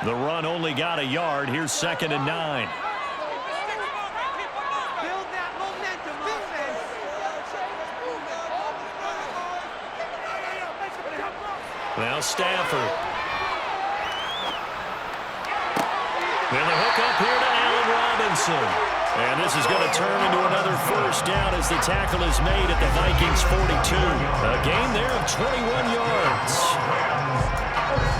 The run only got a yard. Here's 2nd and 9. Now Stafford. And the hook up here to Allen Robinson. And this is going to turn into another first down as the tackle is made at the Vikings 42. A gain there of 21 yards.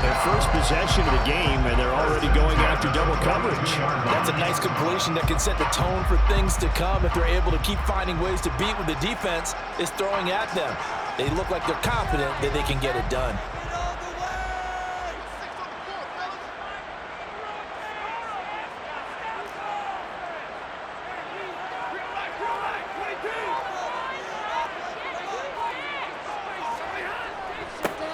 Their first possession of the game, and they're already going after double coverage. That's a nice completion that can set the tone for things to come if they're able to keep finding ways to beat what the defense is throwing at them. They look like they're confident that they can get it done.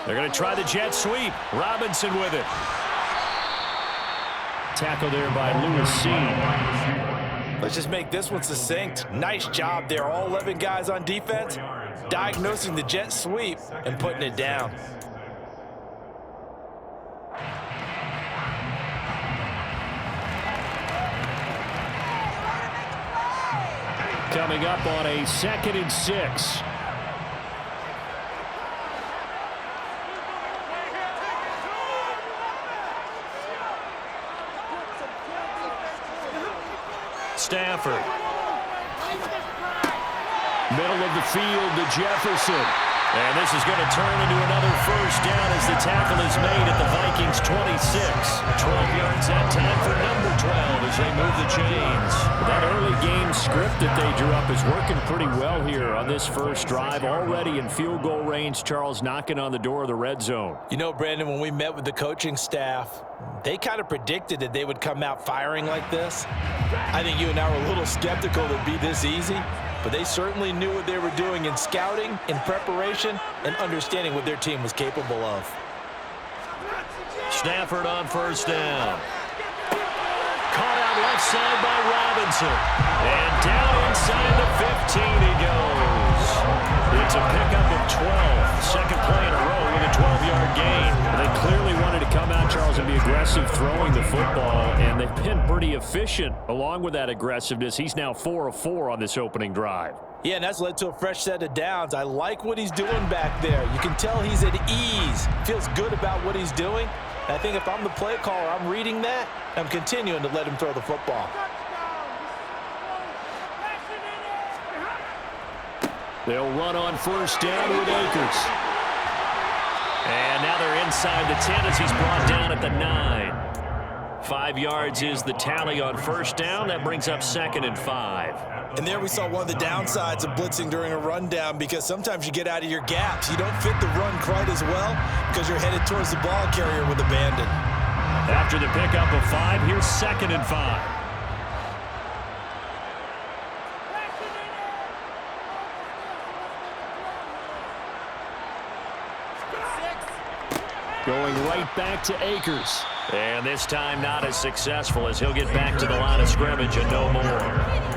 They're going to try the jet sweep. Robinson with it. Tackle there by Lewis C. Let's just make this one succinct. Nice job there. All 11 guys on defense diagnosing the jet sweep and putting it down. Coming up on a 2nd and 6. Stafford. Middle of the field to Jefferson. And this is going to turn into another first down as the tackle is made at the Vikings 26. 12 yards that time for number 12 as they move the chains. That early game script that they drew up is working pretty well here on this first drive. Already in field goal range, Charles knocking on the door of the red zone. You know, Brandon, when we met with the coaching staff, they kind of predicted that they would come out firing like this. I think you and I were a little skeptical it would be this easy, but they certainly knew what they were doing in scouting, in preparation, and understanding what their team was capable of. Stafford on first down. Caught out left side by Robinson. And down inside the 15 he goes. It's a pickup of 12. Second play in a row with a 12-yard gain. They clearly wanted to come out, Charles, and be aggressive throwing the football, and they've been pretty efficient along with that aggressiveness. He's now 4 of 4 on this opening drive. Yeah, and that's led to a fresh set of downs. I like what he's doing back there. You can tell he's at ease, feels good about what he's doing. And I think if I'm the play caller, I'm reading that. I'm continuing to let him throw the football. They'll run on first down with Akers. And now they're inside the 10 as he's brought down at the 9. 5 yards is the tally on first down. That brings up 2nd and 5. And there we saw one of the downsides of blitzing during a rundown, because sometimes you get out of your gaps. You don't fit the run quite as well because you're headed towards the ball carrier with abandon. After the pickup of 5, here's 2nd and 5. Going right back to Akers. And this time not as successful as he'll get back to the line of scrimmage and no more.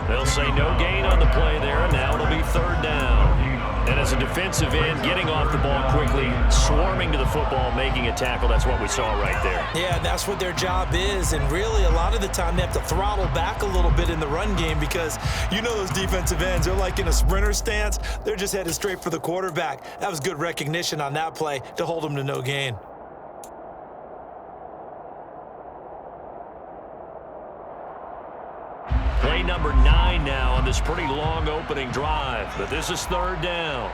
They'll say no gain on the play there, and now it'll be 3rd down. And as a defensive end, getting off the ball quickly, swarming to the football, making a tackle, that's what we saw right there. Yeah, that's what their job is, and really a lot of the time they have to throttle back a little bit in the run game, because you know those defensive ends, they're like in a sprinter stance. They're just headed straight for the quarterback. That was good recognition on that play to hold them to no gain. Play number 9 now on this pretty long opening drive, but this is 3rd down.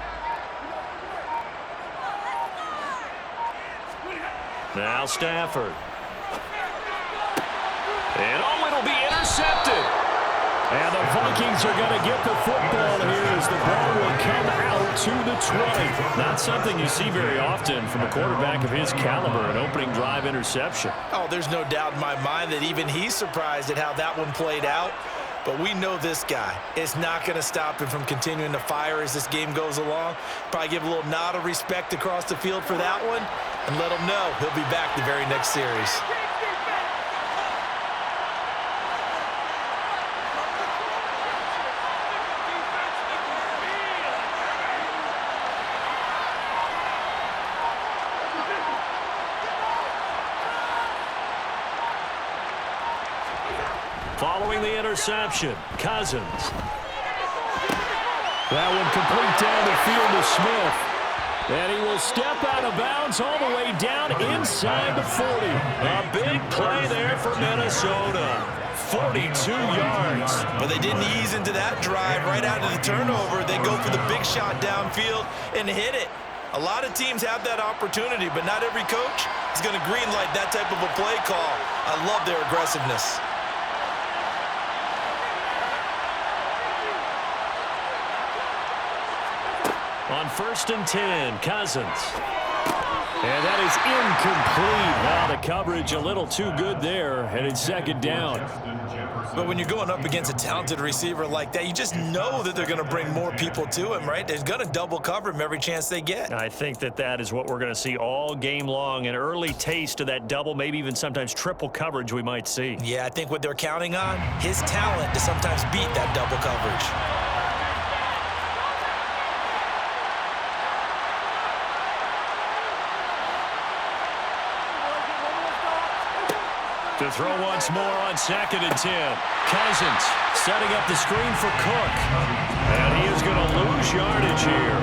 Now Stafford. And it'll be intercepted. And the Vikings are going to get the football here as the ball will come out to the 20. Not something you see very often from a quarterback of his caliber, an opening drive interception. Oh, there's no doubt in my mind that even he's surprised at how that one played out. But we know this guy is not going to stop him from continuing to fire as this game goes along. Probably give a little nod of respect across the field for that one and let him know he'll be back the very next series. Following the interception, Cousins. That one complete down the field to Smith. And he will step out of bounds all the way down inside the 40. A big play there for Minnesota. 42 yards. But they didn't ease into that drive right out of the turnover. They go for the big shot downfield and hit it. A lot of teams have that opportunity, but not every coach is going to greenlight that type of a play call. I love their aggressiveness. On 1st and 10, Cousins. And that is incomplete. Wow, the coverage a little too good there, and it's 2nd down. But when you're going up against a talented receiver like that, you just know that they're going to bring more people to him, right? They're going to double cover him every chance they get. I think that is what we're going to see all game long, an early taste of that double, maybe even sometimes triple coverage we might see. Yeah, I think what they're counting on, his talent to sometimes beat that double coverage. To throw once more on 2nd and 10. Cousins setting up the screen for Cook. And he is going to lose yardage here.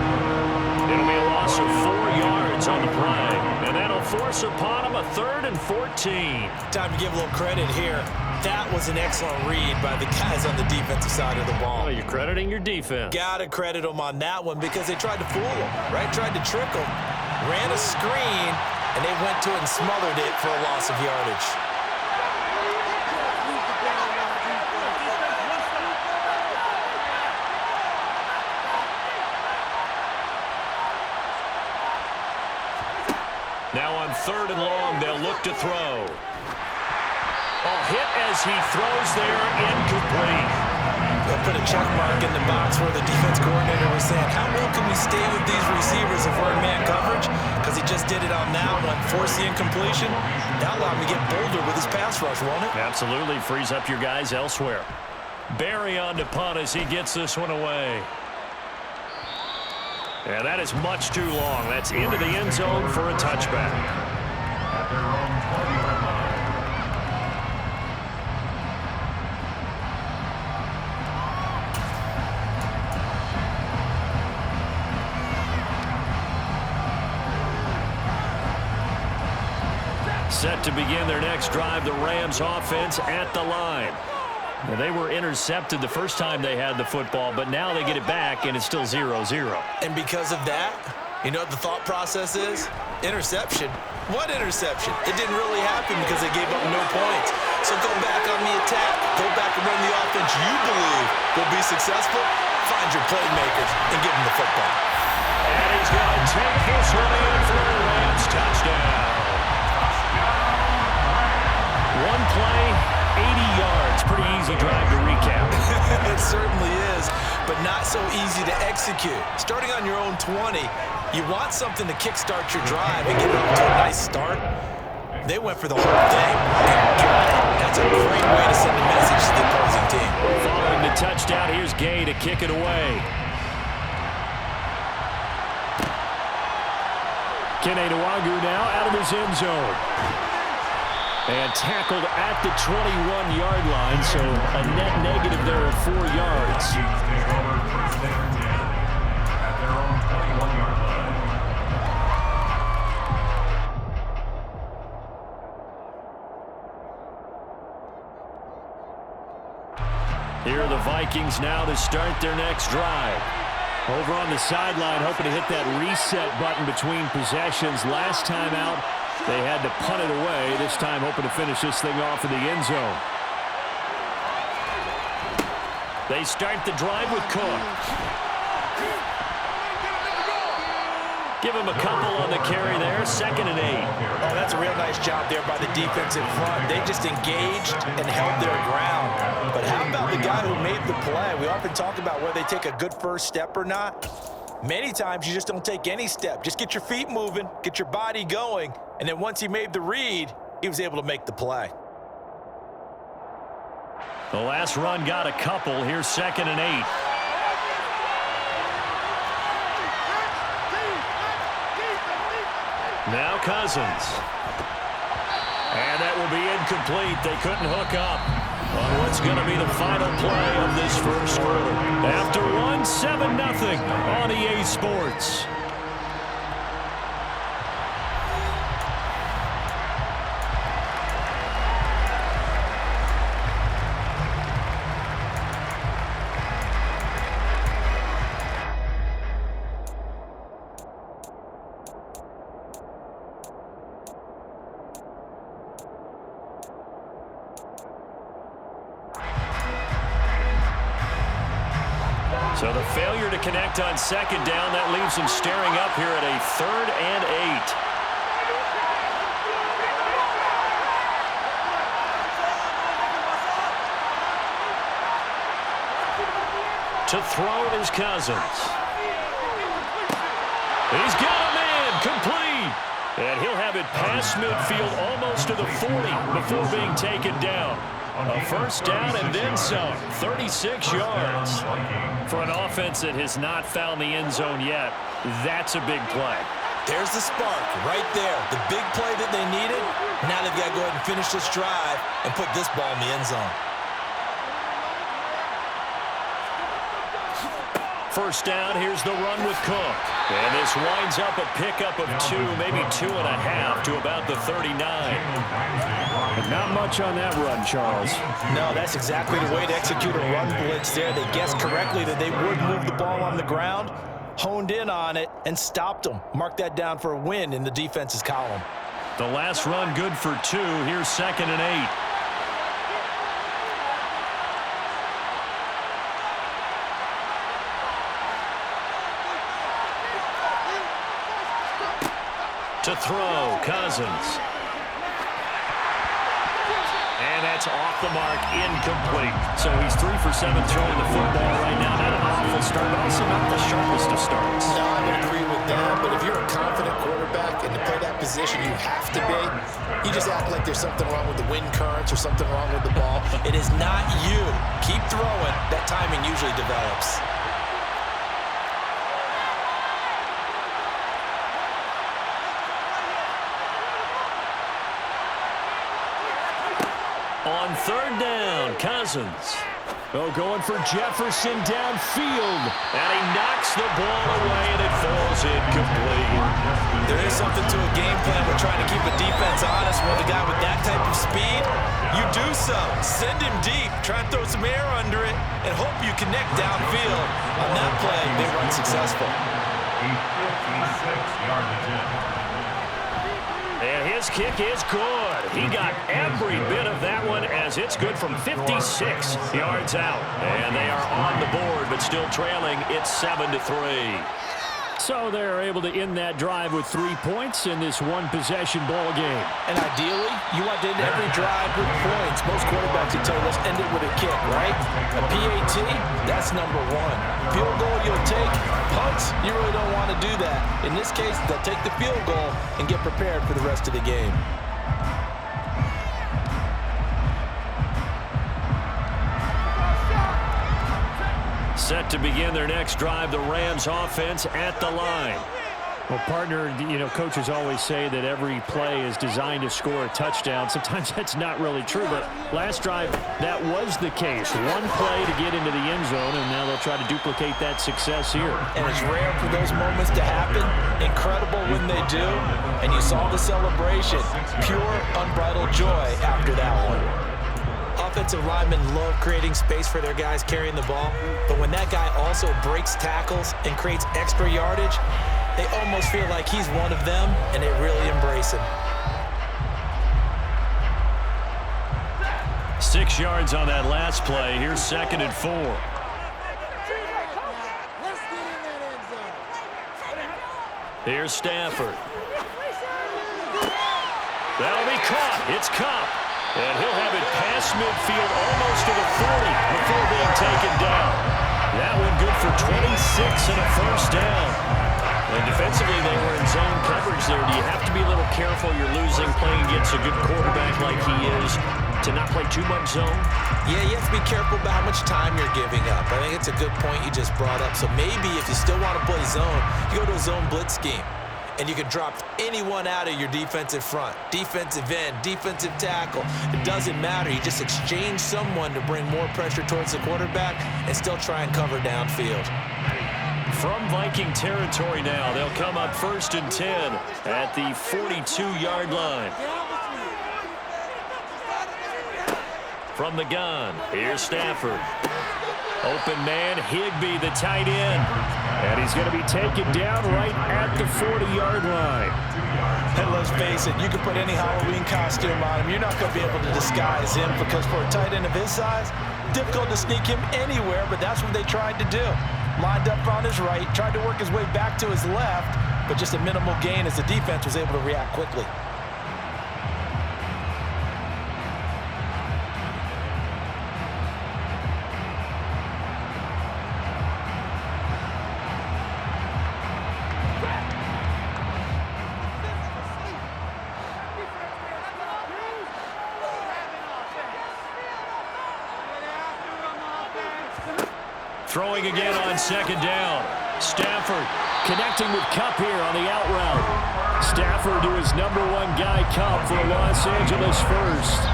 It'll be a loss of 4 yards on the play. And that'll force upon him a 3rd and 14. Time to give a little credit here. That was an excellent read by the guys on the defensive side of the ball. Well, you're crediting your defense. Got to credit them on that one because they tried to fool him, right? Tried to trick him. Ran a screen, and they went to it and smothered it for a loss of yardage. Now on 3rd and long, they'll look to throw. Oh, hit as he throws there, incomplete. They'll put a check mark in the box where the defense coordinator was saying, how well can we stay with these receivers if we're in man coverage? Because he just did it on that one, forced the incompletion. That'll allow him to get bolder with his pass rush, won't it? Absolutely, frees up your guys elsewhere. Barry on to punt as he gets this one away. And that is much too long. That's into the end zone for a touchback. Set to begin their next drive, the Rams offense at the line. Well, they were intercepted the first time they had the football, but now they get it back, and it's still 0-0. And because of that, you know what the thought process is? Interception. What interception? It didn't really happen because they gave up no points. So go back on the attack. Go back and run the offense you believe will be successful. Find your playmakers and give them the football. And he's going to take this one in for a Rams touchdown. One play, 80 yards. Pretty easy drive to recap. It certainly is, but not so easy to execute. Starting on your own 20, you want something to kickstart your drive and get it off to a nice start. They went for the whole thing and got it. That's a great way to send a message to the opposing team. Following the touchdown, here's Gay to kick it away. Kene Nwagu now out of his end zone. And tackled at the 21-yard line, so a net negative there of 4 yards. Here are the Vikings now to start their next drive. Over on the sideline, hoping to hit that reset button between possessions. Last time out, they had to punt it away. This time hoping to finish this thing off in the end zone. They start the drive with Cook. Give him a couple on the carry there. 2nd and 8. Oh, that's a real nice job there by the defense in front. They just engaged and held their ground. But how about the guy who made the play? We often talk about whether they take a good first step or not. Many times you just don't take any step. Just get your feet moving, get your body going, and then once he made the read, he was able to make the play. The last run got a couple. Here's 2nd and 8. Now Cousins. And that will be incomplete. They couldn't hook up. on what's going to be the final play of this first quarter. After one, 7-0 on EA Sports. So the failure to connect on second down, that leaves him staring up here at a 3rd and 8. To throw is Cousins. He's got him in, complete. And he'll have it past midfield almost to the 40 before being taken down. A first down and then some, 36 yards. For an offense that has not found the end zone yet, that's a big play. There's the spark right there. The big play that they needed. Now they've got to go ahead and finish this drive and put this ball in the end zone. First down, here's the run with Cook. And this winds up a pickup of 2, maybe 2.5 to about the 39. And not much on that run, Charles. No, that's exactly the way to execute a run blitz there. They guessed correctly that they would move the ball on the ground, honed in on it, and stopped them. Mark that down for a win in the defense's column. The last run good for 2. Here's 2nd and 8. To throw, Cousins. And that's off the mark, incomplete. So he's 3 for 7 throwing the football right now. Not an awful start, but also not the sharpest of starts. No, I would agree with that. But if you're a confident quarterback and to play that position you have to be, you just act like there's something wrong with the wind currents or something wrong with the ball. It is not you. Keep throwing. That timing usually develops. On 3rd down, Cousins. Oh, going for Jefferson downfield. And he knocks the ball away, and it falls incomplete. There is something to a game plan with trying to keep a defense honest. With a guy with that type of speed, you do so. Send him deep. Try and throw some air under it and hope you connect downfield. On that play, they run successful. And his kick is good. He got every bit of that one as it's good from 56 yards out. And they are on the board, but still trailing. It's 7-3. So they're able to end that drive with 3 points in this one-possession ball game. And ideally, you want to end every drive with points. Most quarterbacks would tell you, let's end it with a kick, right? A PAT, that's number 1. Field goal you'll take. Punts, you really don't want to do that. In this case, they'll take the field goal and get prepared for the rest of the game. Set to begin their next drive, the Rams offense at the line. Well, partner, coaches always say that every play is designed to score a touchdown. Sometimes that's not really true, but last drive, that was the case. One play to get into the end zone, and now they'll try to duplicate that success here. And it's rare for those moments to happen. Incredible when they do. And you saw the celebration. Pure, unbridled joy after that one. Offensive linemen love creating space for their guys carrying the ball, but when that guy also breaks tackles and creates extra yardage, they almost feel like he's one of them, and they really embrace him. 6 yards on that last play. Here's 2nd and 4. Here's Stafford. That'll be caught. It's Cup. And he'll have it past midfield almost to the 40 before being taken down. That one good for 26 and a first down. And defensively, they were in zone coverage there. Do you have to be a little careful? You're losing, playing against a good quarterback like he is, to not play too much zone? Yeah, you have to be careful about how much time you're giving up. I think it's a good point you just brought up. So maybe if you still want to play zone, you go to a zone blitz scheme. and you can drop anyone out of your defensive front, defensive end, defensive tackle. It doesn't matter. You just exchange someone to bring more pressure towards the quarterback and still try and cover downfield. From Viking territory now, they'll come up 1st and 10 at the 42-yard line. From the gun, here's Stafford. Open man, Higbee, the tight end. And he's going to be taken down right at the 40-yard line. And let's face it, you can put any Halloween costume on him. You're not going to be able to disguise him because for a tight end of his size, difficult to sneak him anywhere, but that's what they tried to do. Lined up on his right, tried to work his way back to his left, but just a minimal gain as the defense was able to react quickly. Throwing again on 2nd down. Stafford connecting with Kupp here on the out route. Stafford to his number 1 guy, Kupp, for Los Angeles first.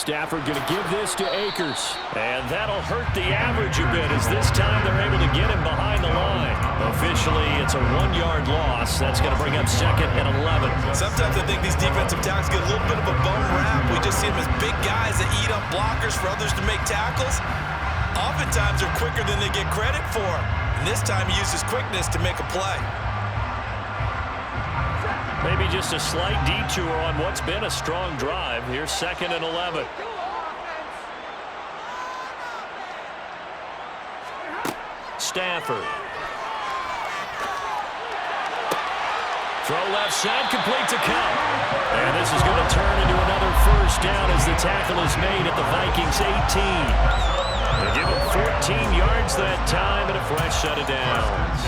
Stafford going to give this to Akers. And that'll hurt the average a bit as this time they're able to get him behind the line. Officially, it's a 1-yard loss. That's going to bring up 2nd and 11. Sometimes I think these defensive tackles get a little bit of a bum rap. We just see them as big guys that eat up blockers for others to make tackles. Oftentimes, they're quicker than they get credit for. And this time, he uses quickness to make a play. Maybe just a slight detour on what's been a strong drive. Here's 2nd and 11. Stafford. Throw left side, complete to Kupp. And this is going to turn into another 1st down as the tackle is made at the Vikings 18. They give him 14 yards that time and a fresh set of downs.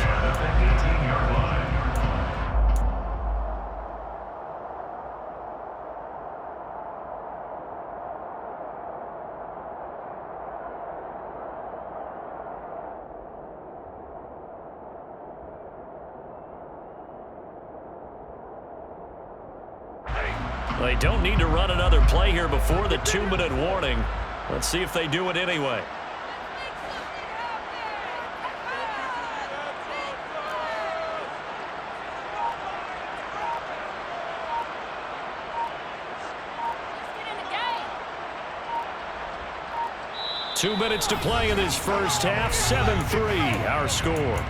They don't need to run another play here before the 2-minute warning. Let's see if they do it anyway. Two minutes to play in this first half. 7-3, our score.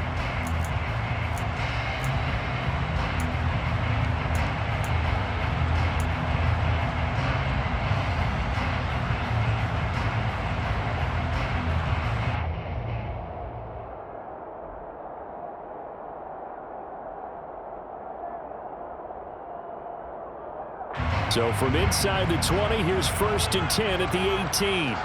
So from inside the 20, here's 1st and 10 at the 18.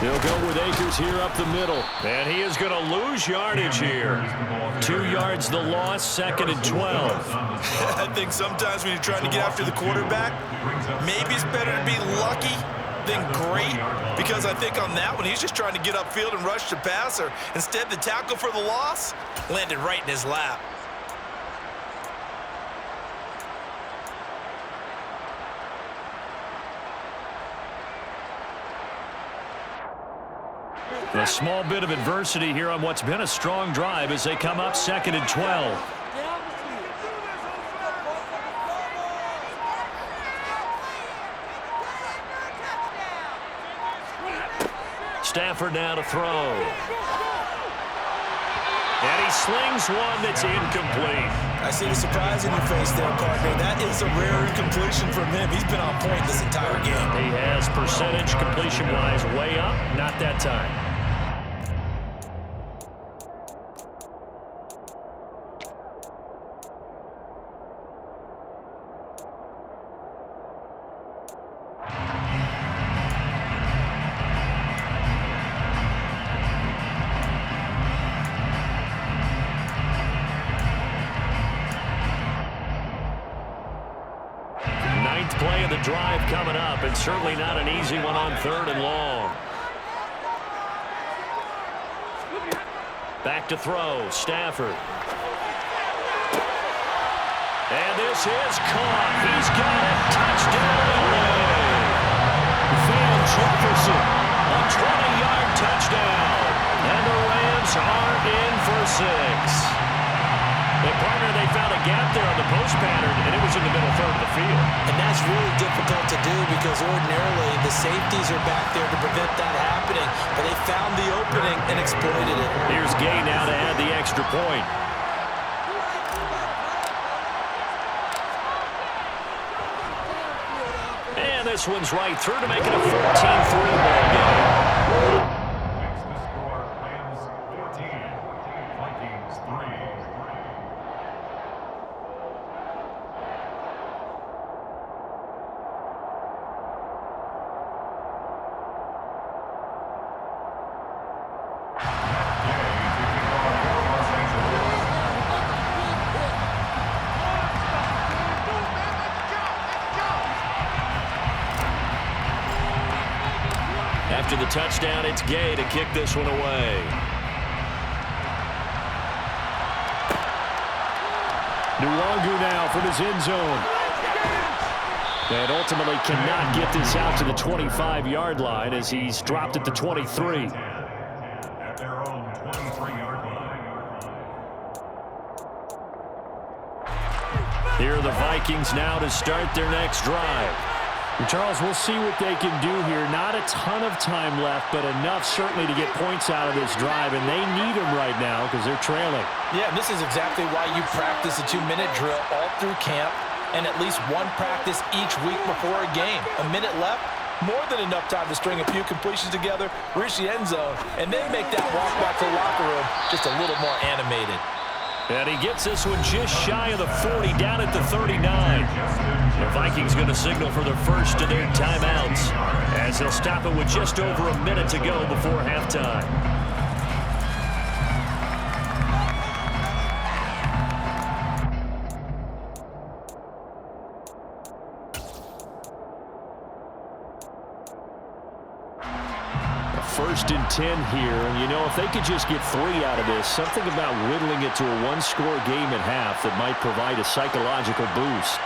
He'll go with Akers here up the middle. And he is going to lose yardage here. 2 yards the loss, 2nd and 12. I think sometimes when you're trying to get after the quarterback, maybe it's better to be lucky than great. Because I think on that one, he's just trying to get upfield and rush the passer. Instead, the tackle for the loss landed right in his lap. A small bit of adversity here on what's been a strong drive as they come up 2nd and 12. Stafford now to throw. And he slings one that's incomplete. I see the surprise in your face there, partner. That is a rare incompletion from him. He's been on point this entire game. He has percentage completion-wise way up, not that time. Play of the drive coming up, and certainly not an easy one on 3rd and long. Back to throw, Stafford. And this is caught. He's got it. Touchdown. Van Jefferson, a 20-yard touchdown. And the Rams are in for 6. And partner, they found a gap there on the post pattern, and it was in the middle third of the field. And that's really difficult to do because ordinarily the safeties are back there to prevent that happening. But they found the opening and exploited it. Here's Gay now to add the extra point. And this one's right through to make it a 14-3 ball game. After the touchdown, it's Gay to kick this one away. Nwangu now from his end zone. And ultimately cannot get this out to the 25-yard line as he's dropped at the 23. At their own 23-yard line. Here are the Vikings now to start their next drive. And Charles, we'll see what they can do here. Not a ton of time left, but enough certainly to get points out of this drive, and they need them right now because they're trailing. Yeah, and this is exactly why you practice a 2-minute drill all through camp and at least one practice each week before a game. A minute left, more than enough time to string a few completions together, reach the end zone, and then make that walk back to the locker room just a little more animated. And he gets this one just shy of the 40, down at the 39. The Vikings going to signal for the first of their timeouts as they'll stop it with just over a minute to go before halftime. First and 10 here, and you know, if they could just get 3 out of this, something about whittling it to a one-score game at half that might provide a psychological boost.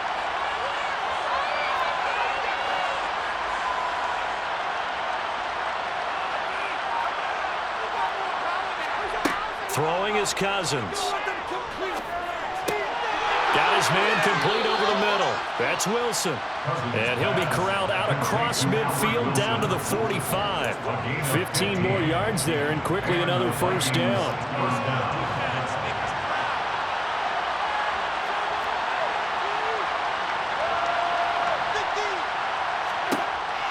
Throwing is Cousins. Got his man complete over the middle. That's Wilson. And he'll be corralled out across midfield down to the 45. 15 more yards there, and quickly another first down.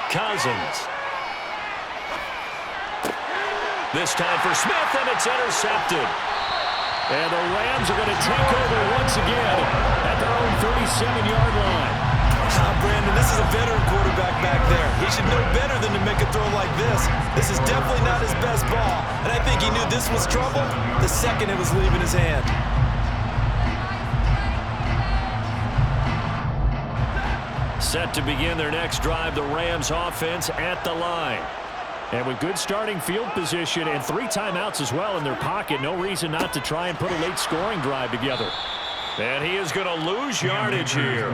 Cousins. This time for Smith, and it's intercepted. And the Rams are going to take over once again at their own 37-yard line. Brandon, this is a veteran quarterback back there. He should know better than to make a throw like this. This is definitely not his best ball, and I think he knew this was trouble the second it was leaving his hand. Set to begin their next drive, the Rams offense at the line. And with good starting field position and 3 timeouts as well in their pocket, no reason not to try and put a late scoring drive together. And he is going to lose yardage here.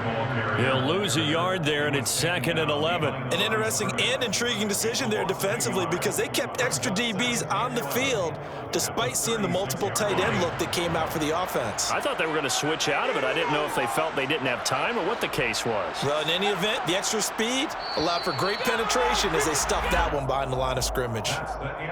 He'll lose a yard there, and it's 2nd and 11. An interesting and intriguing decision there defensively because they kept extra DBs on the field despite seeing the multiple tight end look that came out for the offense. I thought they were going to switch out of it. I didn't know if they felt they didn't have time or what the case was. Well, in any event, the extra speed allowed for great penetration as they stuffed that one behind the line of scrimmage.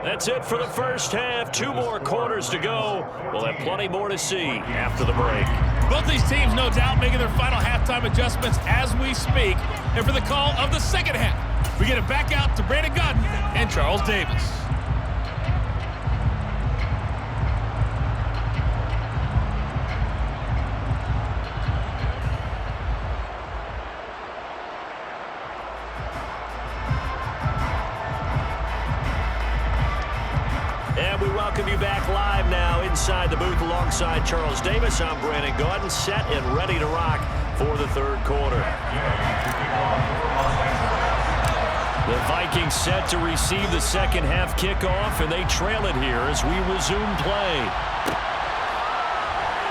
That's it for the first half. 2 more quarters to go. We'll have plenty more to see after the break. Both these teams, no doubt, making their final halftime adjustments as we speak. And for the call of the second half, we get it back out to Brandon Gaudin and Charles Davis. And we welcome you back live now inside the booth alongside Charles Davis. I'm Brandon Gaudin, set and ready to rock for the third quarter. The Vikings set to receive the second half kickoff, and they trail it here as we resume play.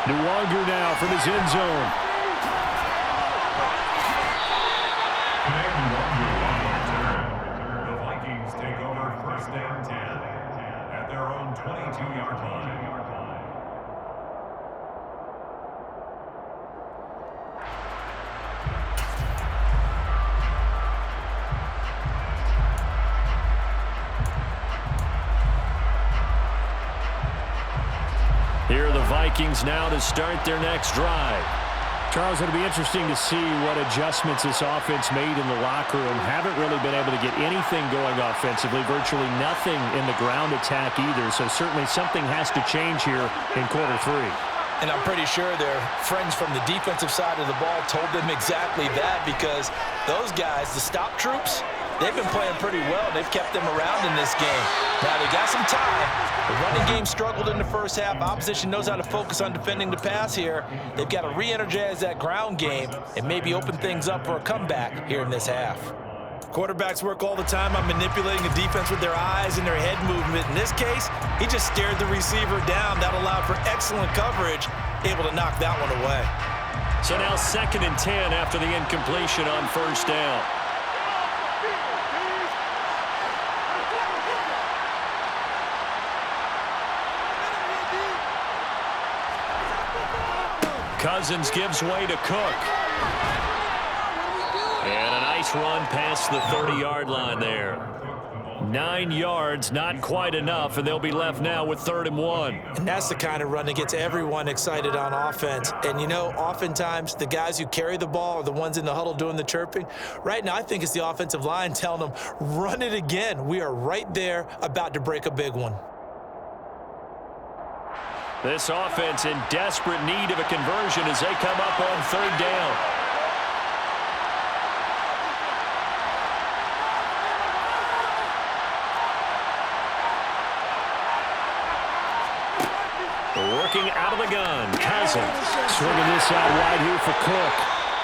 Nwangu now from his end zone. The Vikings take over first and 10 at their own 22-yard line. Here are the Vikings now to start their next drive. Charles, it'll be interesting to see what adjustments this offense made in the locker room. Haven't really been able to get anything going offensively, virtually nothing in the ground attack either. So certainly something has to change here in quarter 3. And I'm pretty sure their friends from the defensive side of the ball told them exactly that, because those guys, the stop troops, they've been playing pretty well. They've kept them around in this game. Now, they got some time. The running game struggled in the first half. Opposition knows how to focus on defending the pass here. They've got to re-energize that ground game and maybe open things up for a comeback here in this half. Quarterbacks work all the time on manipulating the defense with their eyes and their head movement. In this case, he just stared the receiver down. That allowed for excellent coverage, able to knock that one away. So now 2nd and 10 after the incompletion on first down. Cousins gives way to Cook. And a nice run past the 30-yard line there. 9 yards, not quite enough, and they'll be left now with 3rd and 1. And that's the kind of run that gets everyone excited on offense. And, you know, oftentimes the guys who carry the ball are the ones in the huddle doing the chirping. Right now, I think it's the offensive line telling them, run it again. We are right there about to break a big one. This offense in desperate need of a conversion as they come up on 3rd down. Working out of the gun, Cousins. Swinging this out wide here for Cook.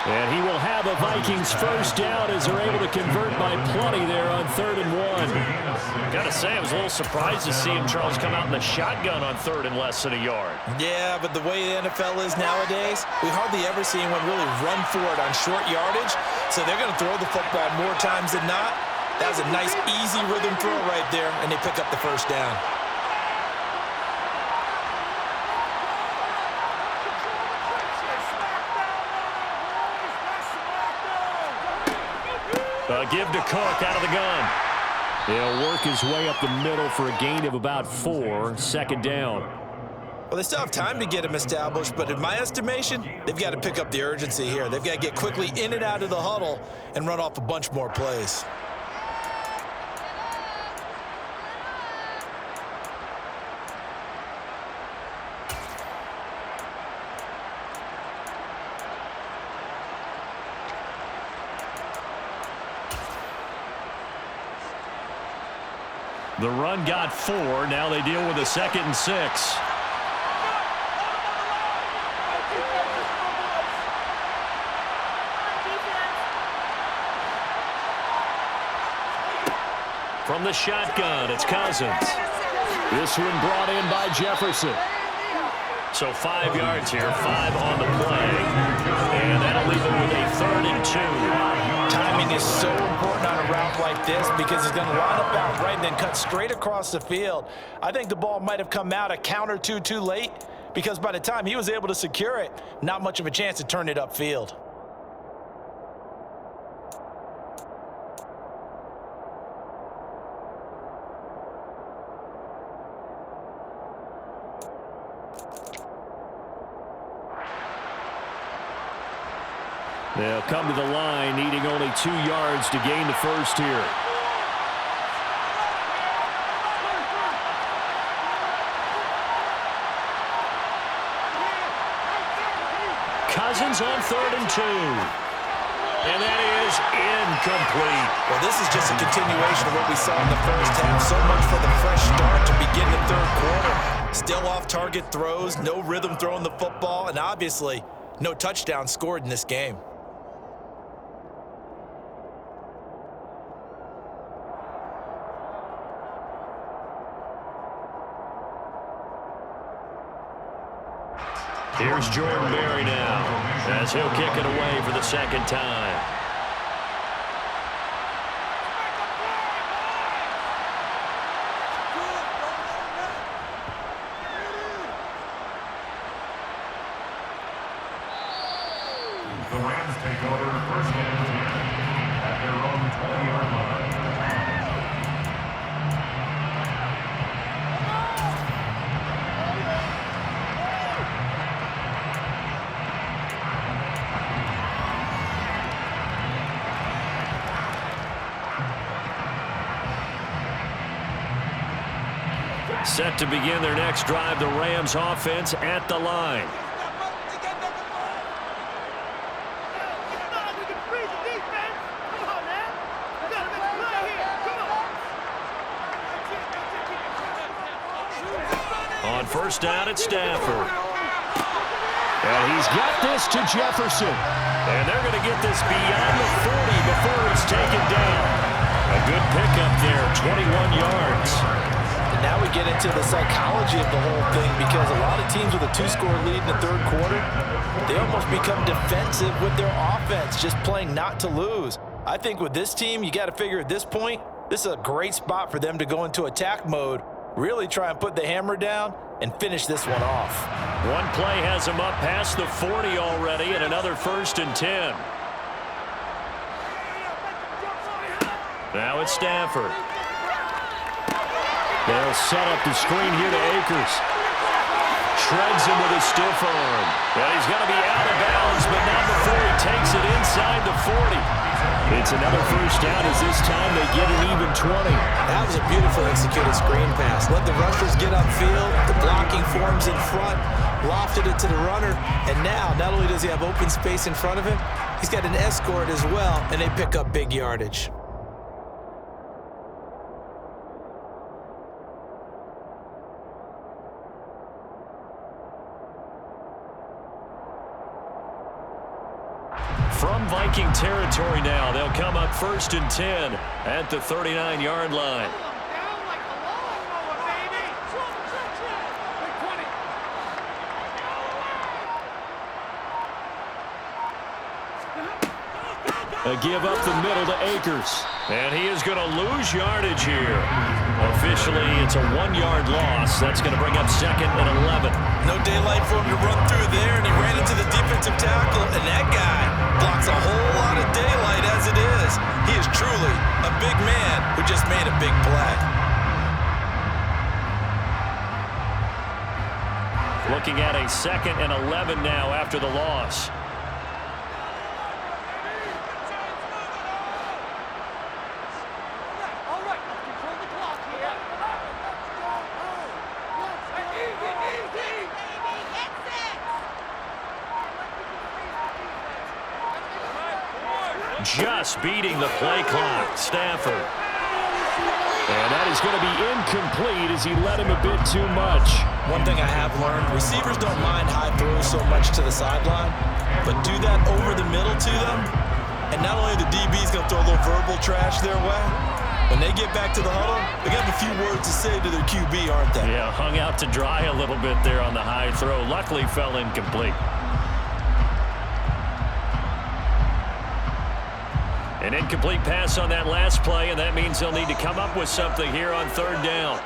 And he will have a Vikings first down as they're able to convert by plenty there on 3rd and 1. Got to say, I was a little surprised to see him, Charles, come out in the shotgun on 3rd and less than a yard. Yeah, but the way the NFL is nowadays, we hardly ever see anyone really run for it on short yardage. So they're going to throw the football more times than not. That was a nice, easy rhythm throw right there, and they pick up the first down. Give to Cook out of the gun. He'll work his way up the middle for a gain of about 4, 2nd down. Well, they still have time to get him established, but in my estimation, they've got to pick up the urgency here. They've got to get quickly in and out of the huddle and run off a bunch more plays. The run got 4. Now they deal with a 2nd and 6. From the shotgun, it's Cousins. This one brought in by Jefferson. So 5 yards here, 5 on the play. And that'll leave them with a 3rd and 2. Timing is so important on a route like this because he's going to line up out right and then cut straight across the field. I think the ball might have come out a count or two too late because by the time he was able to secure it, not much of a chance to turn it upfield. They'll come to the line, needing only 2 yards to gain the first here. Cousins on 3rd and 2. And that is incomplete. Well, this is just a continuation of what we saw in the first half. So much for the fresh start to begin the third quarter. Still off-target throws, no rhythm throwing the football, and obviously no touchdown scored in this game. Here's Jordan Berry now, as he'll kick it away for the second time. The Rams take over 1st and 10 at their own 20-yard line. Set to begin their next drive, the Rams offense at the line. On 1st down, it's Stafford. And he's got this to Jefferson. And they're going to get this beyond the 40 before it's taken down. A good pickup there, 21 yards. And now we get into the psychology of the whole thing because a lot of teams with a 2-score lead in the third quarter, they almost become defensive with their offense, just playing not to lose. I think with this team, you got to figure at this point, this is a great spot for them to go into attack mode, really try and put the hammer down and finish this one off. One play has him up past the 40 already, and another 1st and 10. Now it's Stafford. They'll set up the screen here to Akers. Shreds him with a stiff arm. Well, he's going to be out of bounds, but not before he takes it inside the 40. It's another 1st down as this time they get an even 20. That was a beautiful executed screen pass. Let the rushers get upfield. The blocking forms in front. Lofted it to the runner. And now, not only does he have open space in front of him, he's got an escort as well, and they pick up big yardage. From Viking territory now, they'll come up 1st and 10 at the 39-yard line. A give up the middle to Akers. And he is going to lose yardage here. Officially, it's a 1-yard loss. That's going to bring up 2nd and 11. No daylight for him to run through there, and he ran into the defensive tackle, and that guy blocks a whole lot of daylight as it is. He is truly a big man who just made a big play. Looking at a 2nd and 11 now after the loss. Just beating the play clock, Stafford. And that is going to be incomplete as he led him a bit too much. One thing I have learned, receivers don't mind high throws so much to the sideline, but do that over the middle to them, and not only the DB's going to throw a little verbal trash their way, when they get back to the huddle, they got a few words to say to their QB, aren't they? Yeah, hung out to dry a little bit there on the high throw. Luckily fell incomplete. An incomplete pass on that last play, and that means they'll need to come up with something here on third down.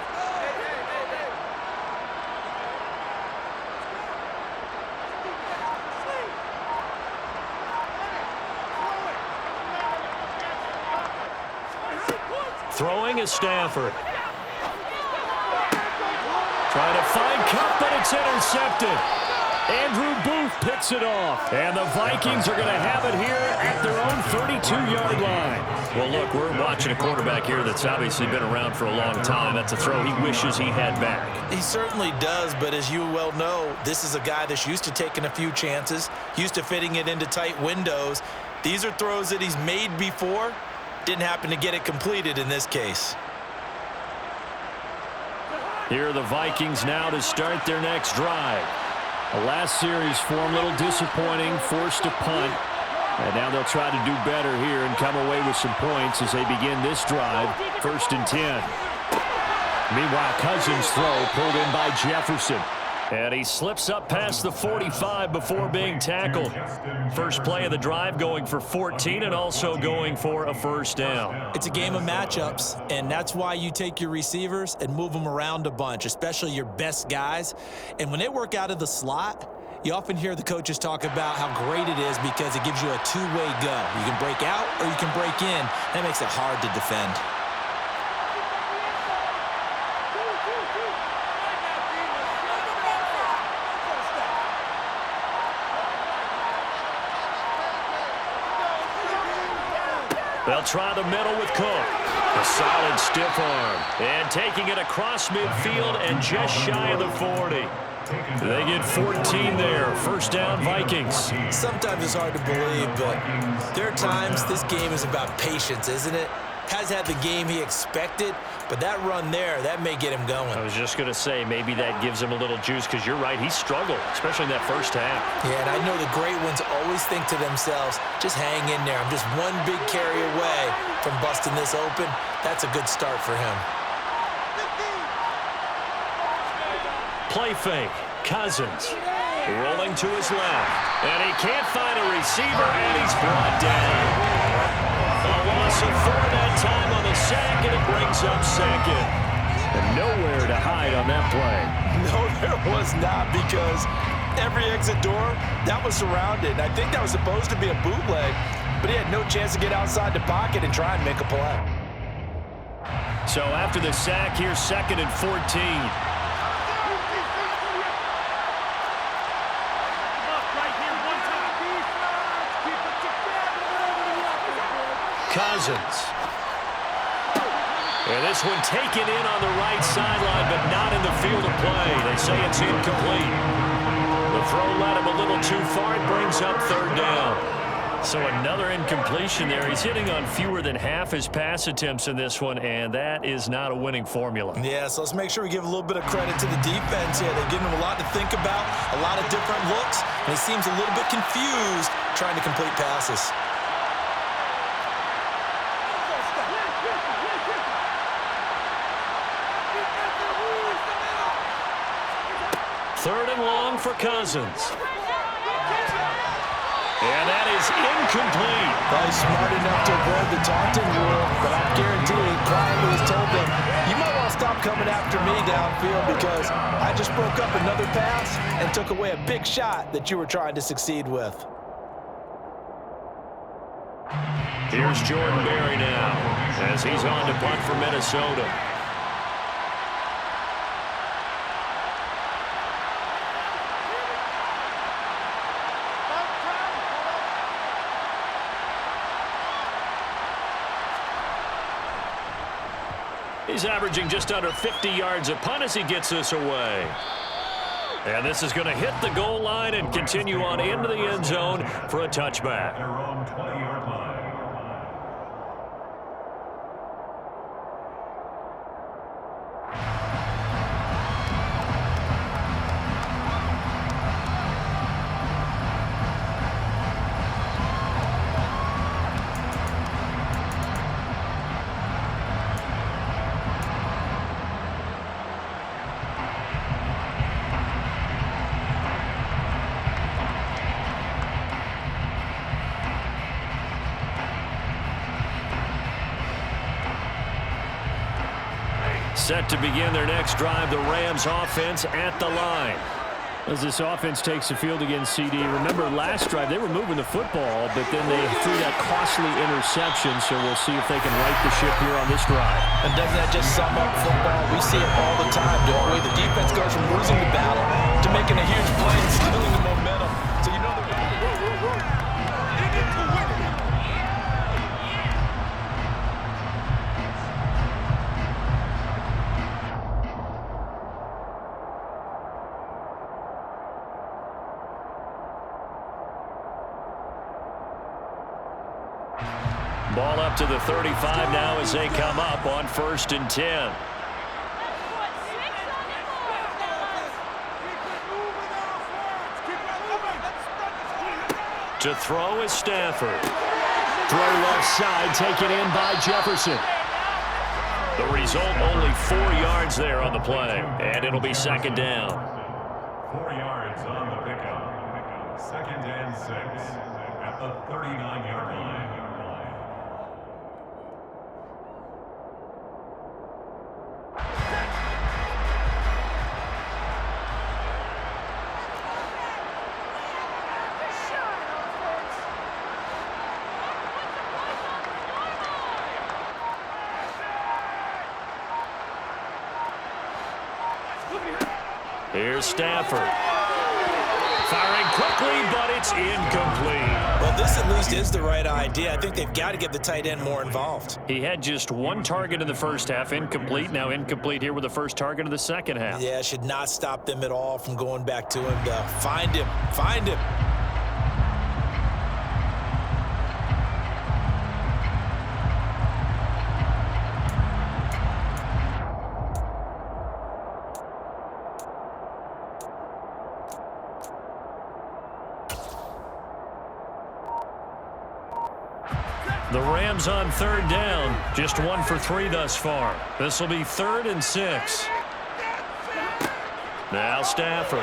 Throwing is Stafford. Trying to find Cup, but it's intercepted. Andrew Booth picks it off. And the Vikings are going to have it here at their own 32-yard line. Well, look, we're watching a quarterback here that's obviously been around for a long time. That's a throw he wishes he had back. He certainly does, but as you well know, this is a guy that's used to taking a few chances, used to fitting it into tight windows. These are throws that he's made before. Didn't happen to get it completed in this case. Here are the Vikings now to start their next drive. The last series for them, a little disappointing, forced a punt. And now they'll try to do better here and come away with some points as they begin this drive, 1st and 10. Meanwhile, Cousins' throw pulled in by Jefferson. And he slips up past the 45 before being tackled. First play of the drive going for 14 and also going for a first down. It's a game of matchups, and that's why you take your receivers and move them around a bunch, especially your best guys. And when they work out of the slot, you often hear the coaches talk about how great it is because it gives you a two-way go. You can break out or you can break in. That makes it hard to defend. They'll try the middle with Cook. A solid stiff arm. And taking it across midfield and just shy of the 40. They get 14 there. First down, Vikings. Sometimes it's hard to believe, but there are times this game is about patience, isn't it? Has had the game he expected, but that run there, that may get him going. I was just going to say, maybe that gives him a little juice because you're right, he struggled, especially in that first half. Yeah, and I know the great ones always think to themselves, just hang in there. I'm just one big carry away from busting this open. That's a good start for him. Play fake. Cousins rolling to his left. And he can't find a receiver, and he's brought down. A loss of 4 that time on the sack, and it brings up second. And nowhere to hide on that play. No, there was not, because every exit door, that was surrounded. I think that was supposed to be a bootleg, but he had no chance to get outside the pocket and try and make a play. So after the sack, here's 2nd and 14. Cousins. And this one taken in on the right sideline, but not in the field of play. They say it's incomplete. The throw led him a little too far. It brings up 3rd down. So another incompletion there. He's hitting on fewer than half his pass attempts in this one, and that is not a winning formula. Yeah, so let's make sure we give a little bit of credit to the defense here. They've given him a lot to think about, a lot of different looks, and he seems a little bit confused trying to complete passes. 3rd and long for Cousins. And that is incomplete. Probably smart enough to avoid the taunting rule, but I guarantee he quietly has told them, you might want to stop coming after me downfield because I just broke up another pass and took away a big shot that you were trying to succeed with. Here's Jordan Berry now as he's on to punt for Minnesota. He's averaging just under 50 yards a punt as he gets this away. And this is going to hit the goal line and continue on into the end zone for a touchback. Their own 20-yard line. Set to begin their next drive, the Rams offense at the line. As this offense takes the field against CD, remember last drive they were moving the football, but then they threw that costly interception, so we'll see if they can right the ship here on this drive. And doesn't that just sum up football? We see it all the time, don't we? The defense goes from losing the battle to making a huge play and stealing the momentum. So you know they're in it to win it. Ball up to the 35 now as they come up on 1st and 10. To throw is Stafford. Throw left side, taken in by Jefferson. The result, only 4 yards there on the play, and it'll be 2nd down. 4 yards on the pickup. 2nd and 6 at the 39-yard line. Here's Stafford. Firing quickly, but it's incomplete. Well, this at least is the right idea. I think they've got to get the tight end more involved. He had just 1 target in the first half, incomplete. Now incomplete here with the first target of the second half. Yeah, should not stop them at all from going back to him to find him. Find him. The Rams on 3rd down. Just 1 for 3 thus far. This will be 3rd and 6. Now Stafford.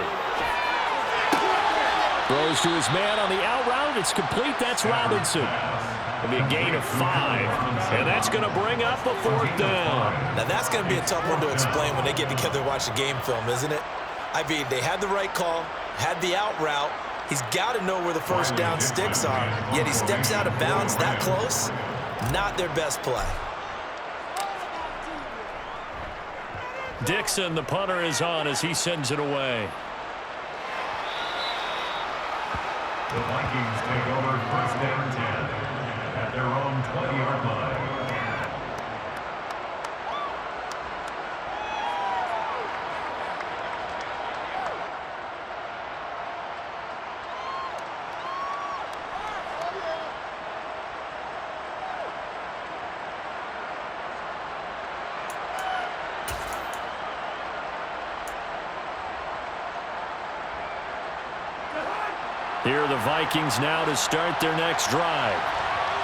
Throws to his man on the out route. It's complete. That's Robinson. It'll be a gain of 5. And that's going to bring up a 4th down. Now, that's going to be a tough one to explain when they get together and watch the game film, isn't it? I mean, they had the right call, had the out route. He's got to know where the first down sticks are, yet he steps out of bounds that close. Not their best play. Dixon, the punter, is on as he sends it away. The Vikings take over 1st and 10 at their own 20-yard line. Here are the Vikings now to start their next drive.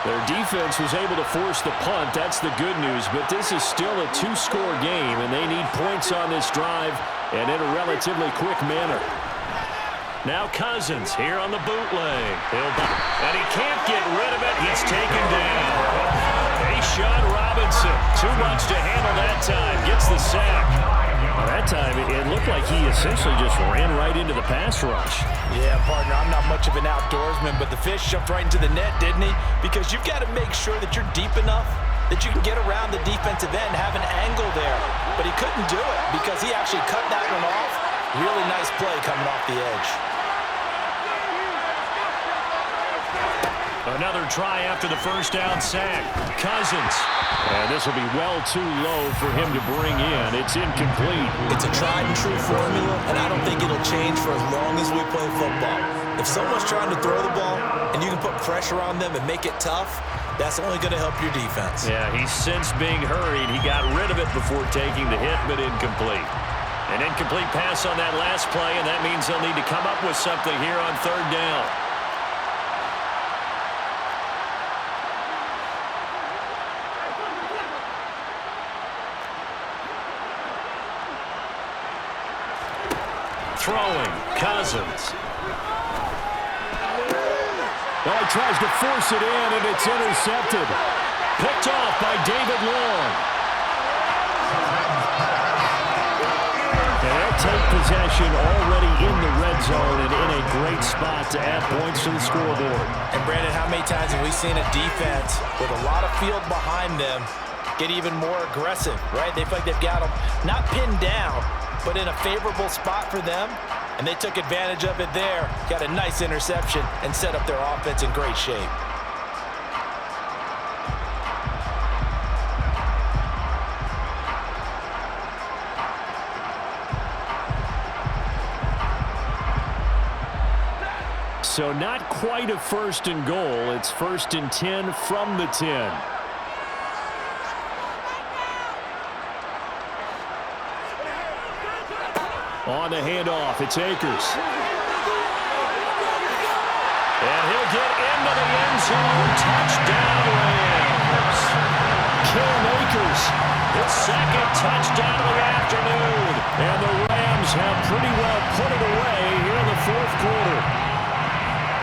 Their defense was able to force the punt. That's the good news. But this is still a 2-score game, and they need points on this drive and in a relatively quick manner. Now Cousins here on the bootleg. And he can't get rid of it. He's taken down. Sean Robinson. Too much to handle that time. Gets the sack. That time, it looked like he essentially just ran right into the pass rush. Yeah, partner, I'm not much of an outdoorsman, but the fish jumped right into the net, didn't he? Because you've got to make sure that you're deep enough that you can get around the defensive end, have an angle there. But he couldn't do it because he actually cut that one off. Really nice play coming off the edge. Another try after the first down sack. Cousins. And this will be well too low for him to bring in. It's incomplete. It's a tried and true formula, and I don't think it'll change for as long as we play football. If someone's trying to throw the ball and you can put pressure on them and make it tough, that's only going to help your defense. Yeah, he's since being hurried. He got rid of it before taking the hit, but incomplete. An incomplete pass on that last play, and that means they'll need to come up with something here on 3rd down. Throwing, Cousins. Well, he tries to force it in, and it's intercepted. Picked off by David Long. possession already in the red zone and in a great spot to add points to the scoreboard. And Brandon, how many times have we seen a defense with a lot of field behind them get even more aggressive, right? They feel like they've got them not pinned down, but in a favorable spot for them, and they took advantage of it there, got a nice interception, and set up their offense in great shape. So not quite a 1st and goal. It's 1st and 10 from the 10. On the handoff, it's Akers. And he'll get into the end zone. Touchdown, Rams. Cam Akers, his 2nd touchdown of the afternoon. And the Rams have pretty well put it away here in the 4th quarter.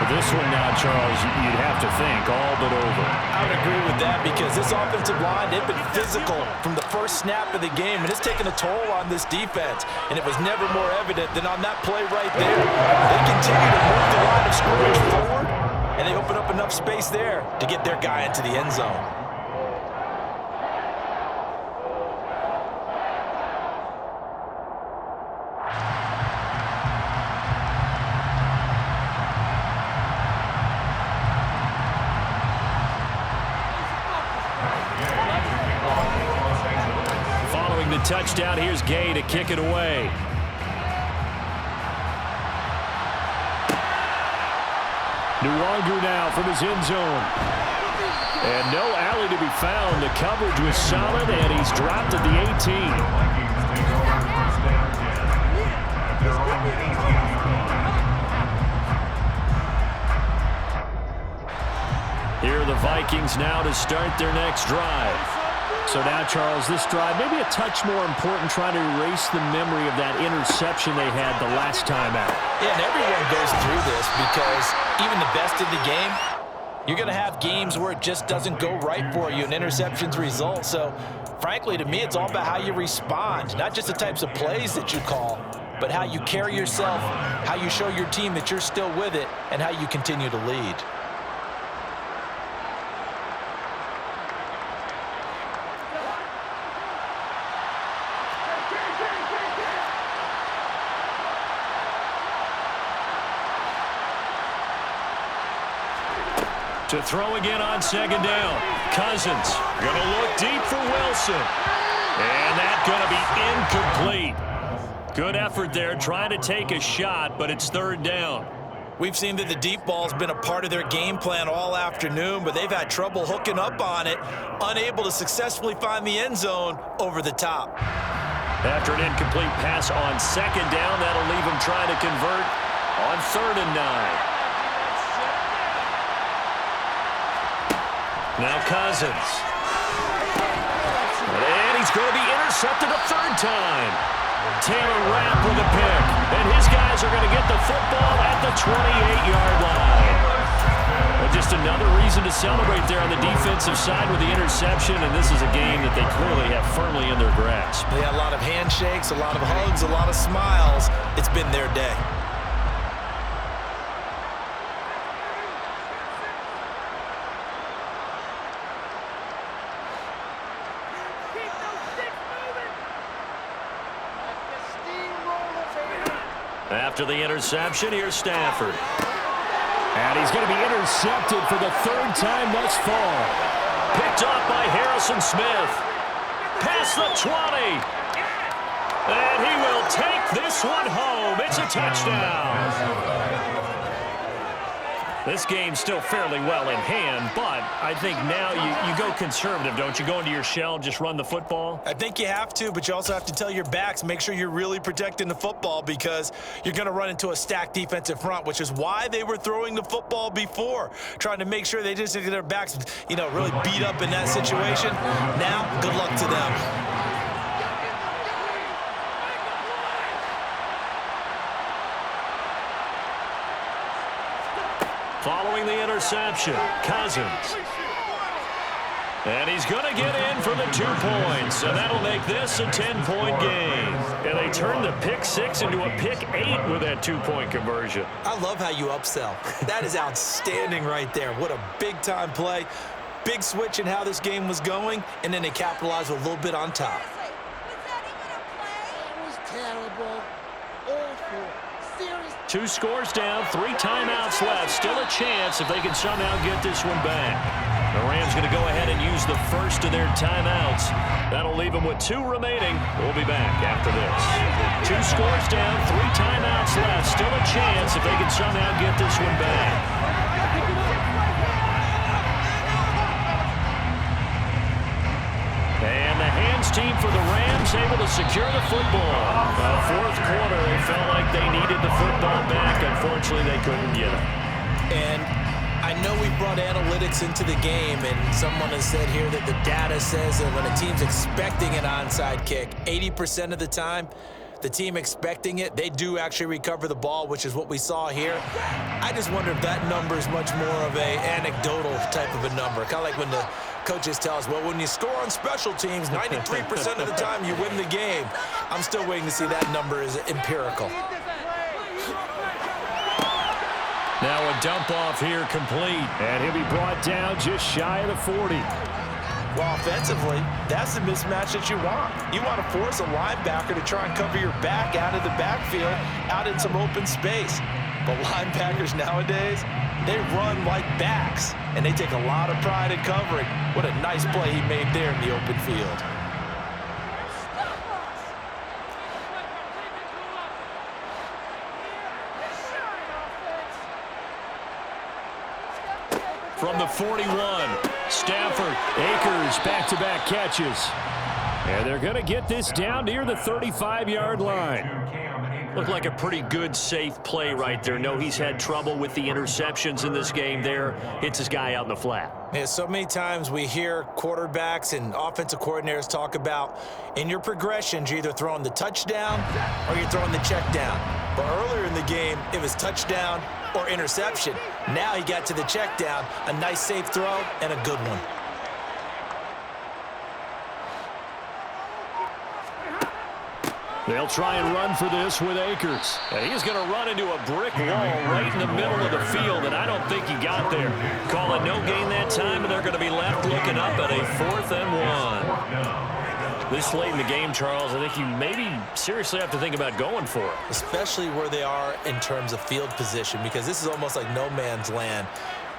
This one now, Charles, you'd have to think all but over. I would agree with that because this offensive line, they've been physical from the first snap of the game, and it's taken a toll on this defense. And it was never more evident than on that play right there. They continue to move the line of scrimmage forward, and they open up enough space there to get their guy into the end zone. Touchdown. Here's Gay to kick it away. Nwangu now from his end zone. And no alley to be found. The coverage was solid, and he's dropped at the 18. Here are the Vikings now to start their next drive. So now, Charles, this drive, maybe a touch more important, trying to erase the memory of that interception they had the last time out. Yeah, and everyone goes through this because even the best of the game, you're going to have games where it just doesn't go right for you and interceptions result. So, frankly, to me, it's all about how you respond, not just the types of plays that you call, but how you carry yourself, how you show your team that you're still with it, and how you continue to lead. To throw again on 2nd down. Cousins going to look deep for Wilson. And that's going to be incomplete. Good effort there trying to take a shot, but it's 3rd down. We've seen that the deep ball's been a part of their game plan all afternoon, but they've had trouble hooking up on it, unable to successfully find the end zone over the top. After an incomplete pass on 2nd down, that'll leave them trying to convert on 3rd and 9. Now Cousins. And he's going to be intercepted a 3rd time. Taylor Rapp with a pick. And his guys are going to get the football at the 28-yard line. But just another reason to celebrate there on the defensive side with the interception. And this is a game that they clearly have firmly in their grasp. They had a lot of handshakes, a lot of hugs, a lot of smiles. It's been their day. After the interception, here's Stafford. And he's going to be intercepted for the 3rd time thus far. Picked off by Harrison Smith. Past the 20. And he will take this one home. It's a touchdown. This game's still fairly well in hand, but I think now you go conservative, don't you? Go into your shell, just run the football? I think you have to, but you also have to tell your backs, make sure you're really protecting the football because you're going to run into a stacked defensive front, which is why they were throwing the football before, trying to make sure they just get their backs, really beat up in that situation. Now, good luck to them. Following the interception, Cousins. And he's going to get in for the 2 points, and that'll make this a 10-point game. And they turn the pick 6 into a pick 8 with that 2-point conversion. I love how you upsell. That is outstanding right there. What a big-time play. Big switch in how this game was going, and then they capitalized with a little bit on top. That was terrible. Awful. Serious. 2 scores down, 3 timeouts left. Still a chance if they can somehow get this one back. The Rams going to go ahead and use the first of their timeouts. That'll leave them with 2 remaining. We'll be back after this. 2 scores down, 3 timeouts left. Still a chance if they can somehow get this one back. And the hands team for the Rams able to secure the football. Fourth quarter, they felt like they needed the football back. Unfortunately, they couldn't get it. And I know we brought analytics into the game, and someone has said here that the data says that when a team's expecting an onside kick, 80% of the time, the team expecting it, they do actually recover the ball, which is what we saw here. I just wonder if that number is much more of a anecdotal type of a number. Kind of like when the coaches tell us, well, when you score on special teams, 93% of the time you win the game. I'm still waiting to see that number is empirical. Now a dump off here complete. And he'll be brought down just shy of the 40. Well, offensively, that's the mismatch that you want. You want to force a linebacker to try and cover your back out of the backfield, out in some open space. But linebackers nowadays, they run like backs, and they take a lot of pride in covering. What a nice play he made there in the open field. From the 41, Stafford, Akers, back-to-back catches. And they're going to get this down near the 35-yard line. looked like a pretty good, safe play right there. No, he's had trouble with the interceptions in this game there. Hits his guy out in the flat. Yeah, so many times we hear quarterbacks and offensive coordinators talk about in your progressions, you're either throwing the touchdown or you're throwing the check down. But earlier in the game, it was touchdown or interception. Now he got to the check down, a nice safe throw and a good one. They'll try and run for this with Akers. And he's going to run into a brick wall right in the middle of the field, and I don't think he got there. Call it no gain that time, and they're going to be left looking up at a 4th and 1. This late in the game, Charles, I think you maybe seriously have to think about going for it. Especially where they are in terms of field position, because this is almost like no man's land.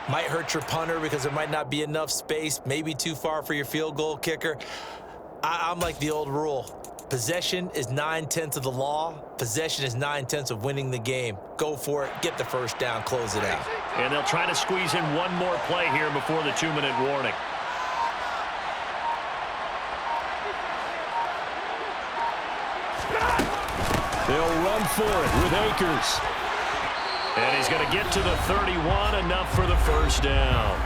Might hurt your punter because there might not be enough space, maybe too far for your field goal kicker. I'm like the old rule. Possession is 9/10 of the law. Possession is 9/10 of winning the game. Go for it. Get the first down. Close it out. And they'll try to squeeze in one more play here before the 2-minute warning. They'll run for it with Akers. And he's going to get to the 31, enough for the first down.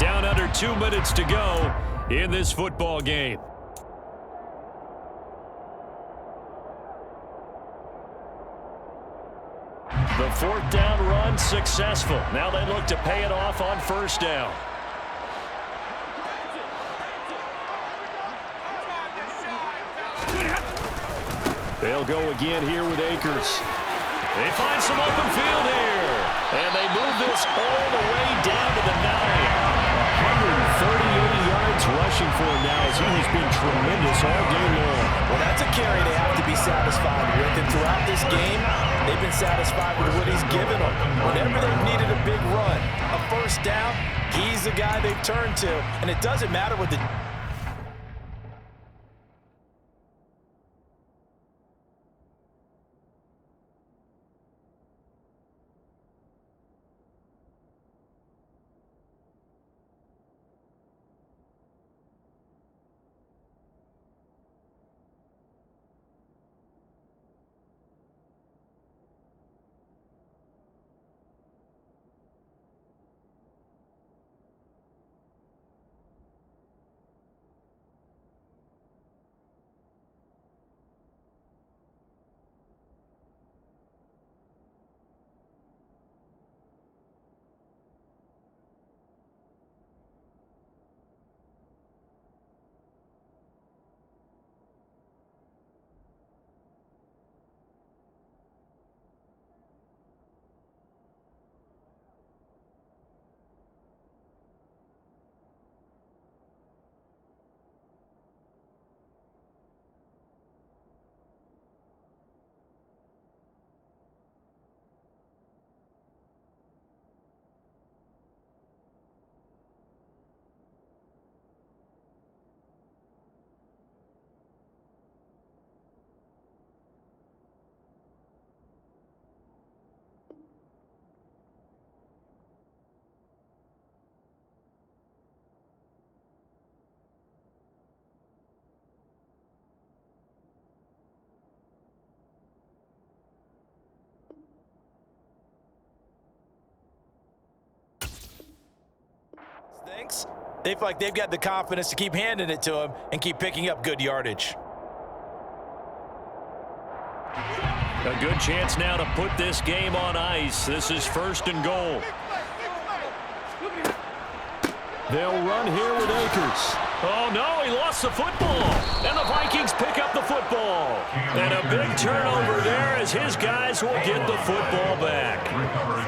Down under 2 minutes to go in this football game. The 4th down run successful. Now they look to pay it off on first down. They'll go again here with Akers. They find some open field here. And they move this all the way down to the 9. 138 yards rushing for him now as he has been tremendous all day long. Well, that's a carry they have to be satisfied with. And throughout this game, they've been satisfied with what he's given them. Whenever they've needed a big run, a first down, he's the guy they've turned to. And it doesn't matter what the strengths, they feel like they've got the confidence to keep handing it to him and keep picking up good yardage. A good chance now to put this game on ice. This is 1st and goal. They'll run here with Akers. Oh, no, he lost the football. And the Vikings pick up the football. And a big turnover there as his guys will get the football back.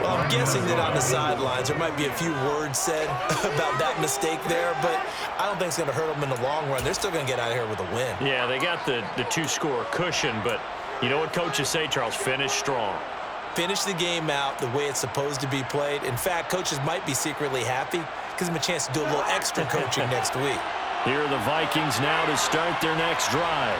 Well, I'm guessing that on the sidelines there might be a few words said about that mistake there, but I don't think it's going to hurt them in the long run. They're still going to get out of here with a win. Yeah, they got the two-score cushion, but you know what coaches say, Charles? Finish strong. Finish the game out the way it's supposed to be played. In fact, coaches might be secretly happy. Gives them a chance to do a little extra coaching next week. Here are the Vikings now to start their next drive.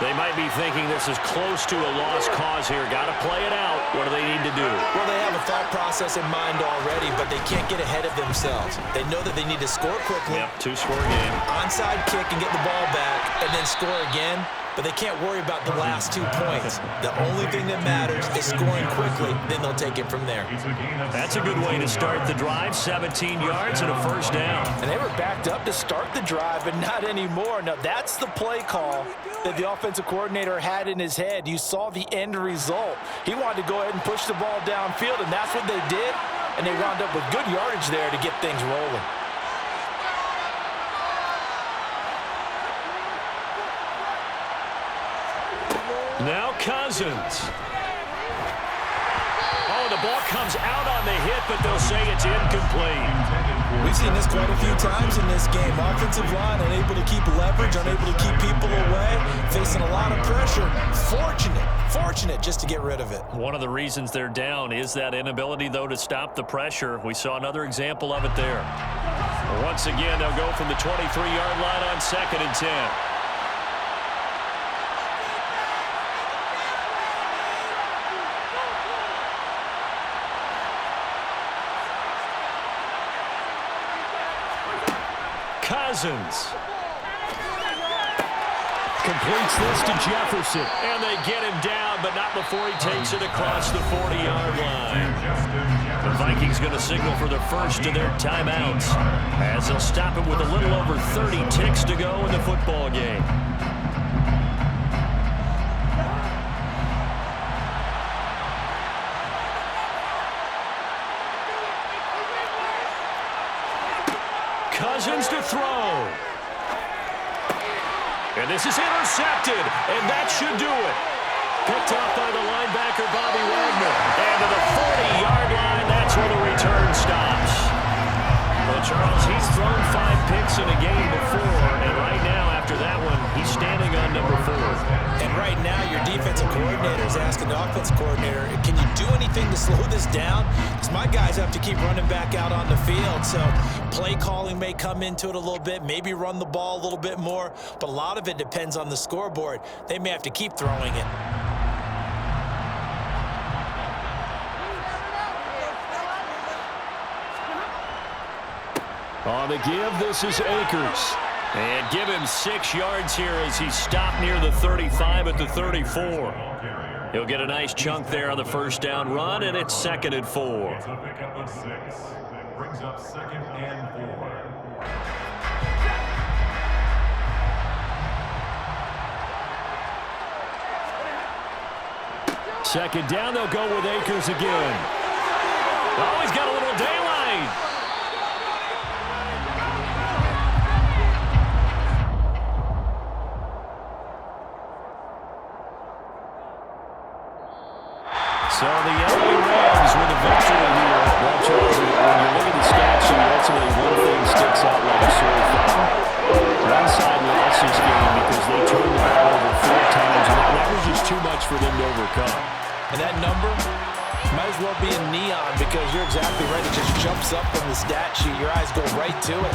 They might be thinking this is close to a lost cause here. Got to play it out. What do they need to do? Well, they have a thought process in mind already, but they can't get ahead of themselves. They know that they need to score quickly. Yep, two-score game. Onside kick and get the ball back, and then score again. But they can't worry about the last 2 points. The only thing that matters is scoring quickly. Then they'll take it from there. That's a good way to start the drive. 17 yards and a 1st down. And they were backed up to start the drive, but not anymore. Now, that's the play call that the offensive coordinator had in his head. You saw the end result. He wanted to go ahead and push the ball downfield, and that's what they did. And they wound up with good yardage there to get things rolling. Now Cousins. Oh, the ball comes out on the hit, but they'll say it's incomplete. We've seen this quite a few times in this game. Offensive line unable to keep leverage, unable to keep people away, facing a lot of pressure. Fortunate just to get rid of it. One of the reasons they're down is that inability, though, to stop the pressure. We saw another example of it there. Once again, they'll go from the 23-yard line on 2nd and 10. Cousins completes this to Jefferson, and they get him down, but not before he takes it across the 40-yard line. The Vikings going to signal for the first of their timeouts as they'll stop it with a little over 30 ticks to go in the football game. Cousins to throw. And this is intercepted, and that should do it. Picked off by the linebacker, Bobby Wagner. And to the 40-yard line, that's where the return stops. Well, Charles, he's thrown 5 picks in a game before, and right now, after that one, he's standing on number 4. And right now, your defensive coordinator is asking the offensive coordinator, can you do anything to slow this down? Because my guys have to keep running back out on the field. So play calling may come into it a little bit, maybe run the ball a little bit more, but a lot of it depends on the scoreboard. They may have to keep throwing it. On the give, this is Akers. And give him 6 yards here as he stopped near the 35 at the 34. He'll get a nice chunk there on the 1st down run, and it's 2nd and 4. It's a pickup of 6. Brings up 2nd and 4. Second down, they'll go with Akers again. Oh, he's got a little daylight. So the LA Rams with a victory here. Well, Charles, when you look at the stats, ultimately one thing sticks out like a sore thumb. One side lost this game because they turned the ball over 4 times, and that was just too much for them to overcome. And that number might as well be in neon because you're exactly right. It just jumps up from the stat sheet. Your eyes go right to it.